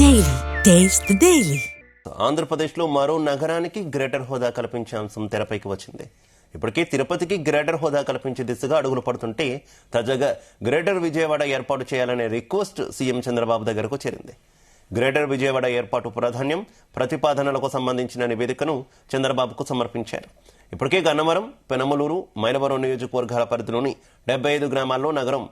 Daily taste the daily. ఆంధ్రప్రదేశ్లో మరో నగరానికి గ్రేటర్ హోదా కల్పించే అంశం తెరపైకి వచ్చింది. ఇప్పటికే తిరుపతికి గ్రేటర్ హోదా కల్పించే దిశగా అడుగులు పడుతుంటే తాజాగా గ్రేటర్ విజయవాడ ఏర్పాటు చేయాలనే రిక్వెస్ట్ సీఎం చంద్రబాబు దగ్గరకు చేరింది. గ్రేటర్ విజయవాడ ఏర్పాటు ప్రాధాన్యం, ప్రతిపాదనలకు సంబంధించిన నివేదికను చంద్రబాబుకు సమర్పించారు. ఇప్పటికే గన్నవరం, పెనమలూరు, మైలవరం నియోజకవర్గాల పరిధిలోని 75 గ్రామాల్లో నగరం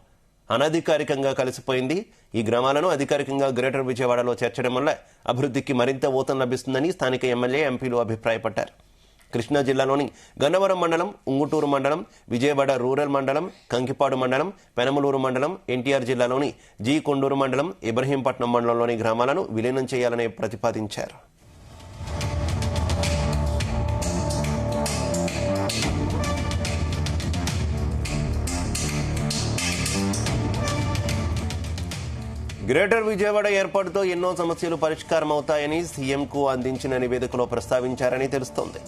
అనధికారికంగా కలిసిపోయింది. ఈ గ్రామాలను అధికారికంగా గ్రేటర్ విజయవాడలో చేర్చడం వల్ల అభివృద్ధికి మరింత ఊతం లభిస్తుందని స్థానిక ఎమ్మెల్యే, ఎంపీలు అభిప్రాయపడ్డారు. కృష్ణా జిల్లాలోని గన్నవరం మండలం, ఉంగుటూరు మండలం, విజయవాడ రూరల్ మండలం, కంకిపాడు మండలం, పెనమలూరు మండలం, ఎన్టీఆర్ జిల్లాలోని జీ కొండూరు మండలం, ఇబ్రహీంపట్నం మండలంలోని గ్రామాలను విలీనం చేయాలని ప్రతిపాదించారు. గ్రేటర్ విజయవాడ ఏర్పాటుతో ఎన్నో సమస్యలు పరిష్కారం అవుతాయని సీఎంకు అందించిన నివేదికలో ప్రస్తావించారని తెలుస్తోంది.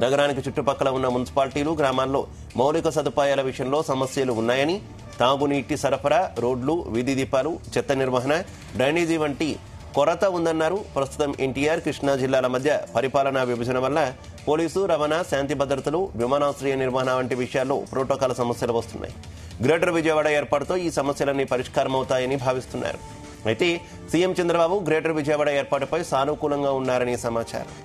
నగరానికి చుట్టుపక్కల ఉన్న మున్సిపాలిటీలు, గ్రామాల్లో మౌలిక సదుపాయాల విషయంలో సమస్యలు ఉన్నాయని, తాగునీటి సరఫరా, రోడ్లు, వీధి దీపాలు, చెత్త నిర్వహణ, డ్రైనేజీ వంటి కొరత ఉందన్నారు. ప్రస్తుతం ఎన్టీఆర్, కృష్ణా జిల్లాల మధ్య పరిపాలనా విభజన వల్ల పోలీసు, రవాణా, శాంతి భద్రతలు, విమానాశ్రయ నిర్వహణ వంటి విషయాల్లో ప్రోటోకాల్ సమస్యలు వస్తున్నాయి. గ్రేటర్ విజయవాడ ఏర్పాటుతో ఈ సమస్యలన్నీ పరిష్కారం అవుతాయని భావిస్తున్నారు. అయితే సీఎం చంద్రబాబు గ్రేటర్ విజయవాడ ఏర్పాటుపై సానుకూలంగా ఉన్నారని సమాచారం.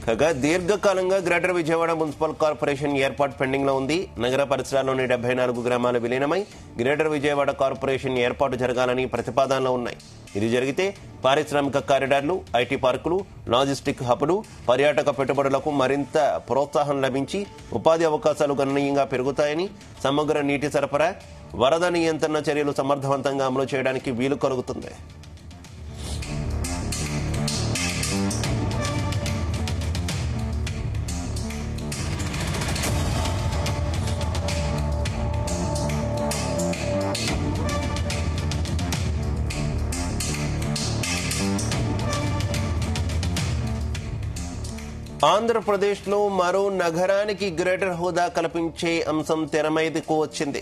కాగా దీర్ఘకాలంగా గ్రేటర్ విజయవాడ మున్సిపల్ కార్పొరేషన్ ఏర్పాటు పెండింగ్ లో ఉంది. నగర పరిసరాల్లోని 74 గ్రామాలు విలీనమై గ్రేటర్ విజయవాడ కార్పొరేషన్ ఏర్పాటు జరగాలని ప్రతిపాదనలు ఉన్నాయి. ఇది జరిగితే పారిశ్రామిక కారిడార్లు, ఐటీ పార్కులు, లాజిస్టిక్ హబ్లు, పర్యాటక పెట్టుబడులకు మరింత ప్రోత్సాహం లభించి ఉపాధి అవకాశాలు గణనీయంగా పెరుగుతాయని, సమగ్ర నీటి సరఫరా, వరద నియంత్రణ చర్యలు సమర్థవంతంగా అమలు చేయడానికి వీలు కలుగుతుంది. ఆంధ్రప్రదేశ్లో మరో నగరానికి గ్రేటర్ హోదా కల్పించే అంశం తెరమీదకు వచ్చింది.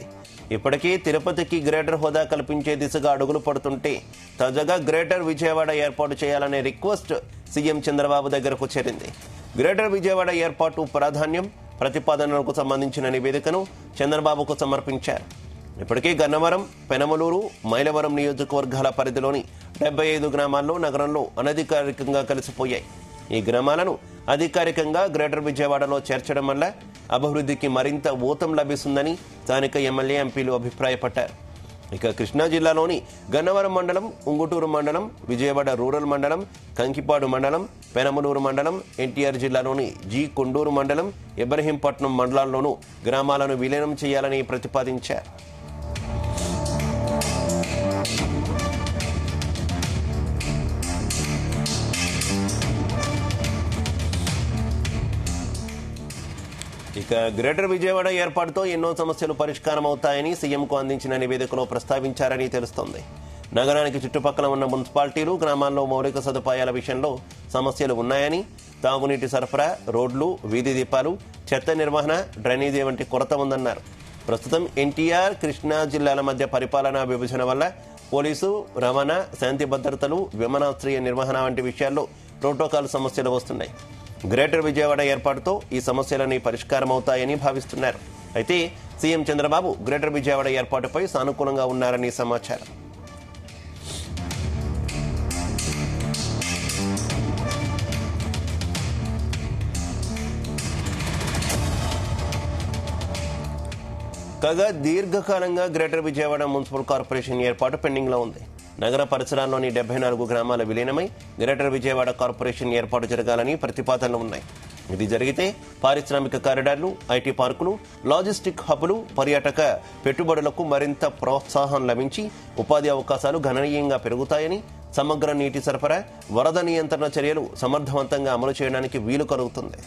ఇప్పటికే తిరుపతికి గ్రేటర్ హోదా కల్పించే దిశగా అడుగులు పడుతుంటే తాజాగా గ్రేటర్ విజయవాడ ఏర్పాటు చేయాలనే రిక్వెస్ట్ సీఎం చంద్రబాబు దగ్గరకు చేరింది. గ్రేటర్ విజయవాడ ఏర్పాటు ప్రాధాన్యం, ప్రతిపాదనలకు సంబంధించిన నివేదికను చంద్రబాబుకు సమర్పించారు. ఇప్పటికే గన్నవరం, పెనమలూరు, మైలవరం నియోజకవర్గాల పరిధిలోని 75 గ్రామాల్లో నగరంలో అనధికారికంగా కలిసిపోయాయి. ఈ గ్రామాలను అధికారికంగా గ్రేటర్ విజయవాడలో చేర్చడం వల్ల అభివృద్ధికి మరింత ఊతం లభిస్తుందని స్థానిక ఎమ్మెల్యే, ఎంపీలు అభిప్రాయపడ్డారు. ఇక కృష్ణా జిల్లాలోని గన్నవరం మండలం, ఉంగుటూరు మండలం, విజయవాడ రూరల్ మండలం, కంకిపాడు మండలం, పెనమలూరు మండలం, ఎన్టీఆర్ జిల్లాలోని జీ కొండూరు మండలం, ఇబ్రహీంపట్నం మండలాల్లోనూ గ్రామాలను విలీనం చేయాలని ప్రతిపాదించారు. ఇక గ్రేటర్ విజయవాడ ఏర్పాటుతో ఎన్నో సమస్యలు పరిష్కారం అవుతాయని సీఎంకు అందించిన నివేదికలో ప్రస్తావించారని తెలుస్తోంది. నగరానికి చుట్టుపక్కల ఉన్న మున్సిపాలిటీలు, గ్రామాల్లో మౌలిక సదుపాయాల విషయంలో సమస్యలు ఉన్నాయని, తాగునీటి సరఫరా, రోడ్లు, వీధి దీపాలు, చెత్త నిర్వహణ, డ్రైనేజీ వంటి కొరత ఉందన్నారు. ప్రస్తుతం ఎన్టీఆర్, కృష్ణా జిల్లాల మధ్య పరిపాలనా విభజన వల్ల పోలీసు, రవాణా, శాంతి భద్రతలు, విమానాశ్రయ నిర్వహణ వంటి విషయాల్లో ప్రోటోకాల్ సమస్యలు వస్తున్నాయి. గ్రేటర్ విజయవాడ ఏర్పాటుతో ఈ సమస్యలన్నీ పరిష్కారం అవుతాయని భావిస్తున్నారు. అయితే సీఎం చంద్రబాబు గ్రేటర్ విజయవాడ ఏర్పాటుపై సానుకూలంగా ఉన్నారని సమాచారం. కాగా దీర్ఘకాలంగా గ్రేటర్ విజయవాడ మున్సిపల్ కార్పొరేషన్ ఏర్పాటు పెండింగ్ లో ఉంది. నగర పరిసరాల్లోని 74 గ్రామాల విలీనమై గ్రేటర్ విజయవాడ కార్పొరేషన్ ఏర్పాటు జరగాలని ప్రతిపాదనలు ఉన్నాయి. ఇది జరిగితే పారిశ్రామిక కారిడార్లు, ఐటీ పార్కులు, లాజిస్టిక్ హబ్లు, పర్యాటక పెట్టుబడులకు మరింత ప్రోత్సాహం లభించి ఉపాధి అవకాశాలు గణనీయంగా పెరుగుతాయని, సమగ్ర నీటి సరఫరా, వరద నియంత్రణ చర్యలు సమర్థవంతంగా అమలు చేయడానికి వీలు కలుగుతుంది.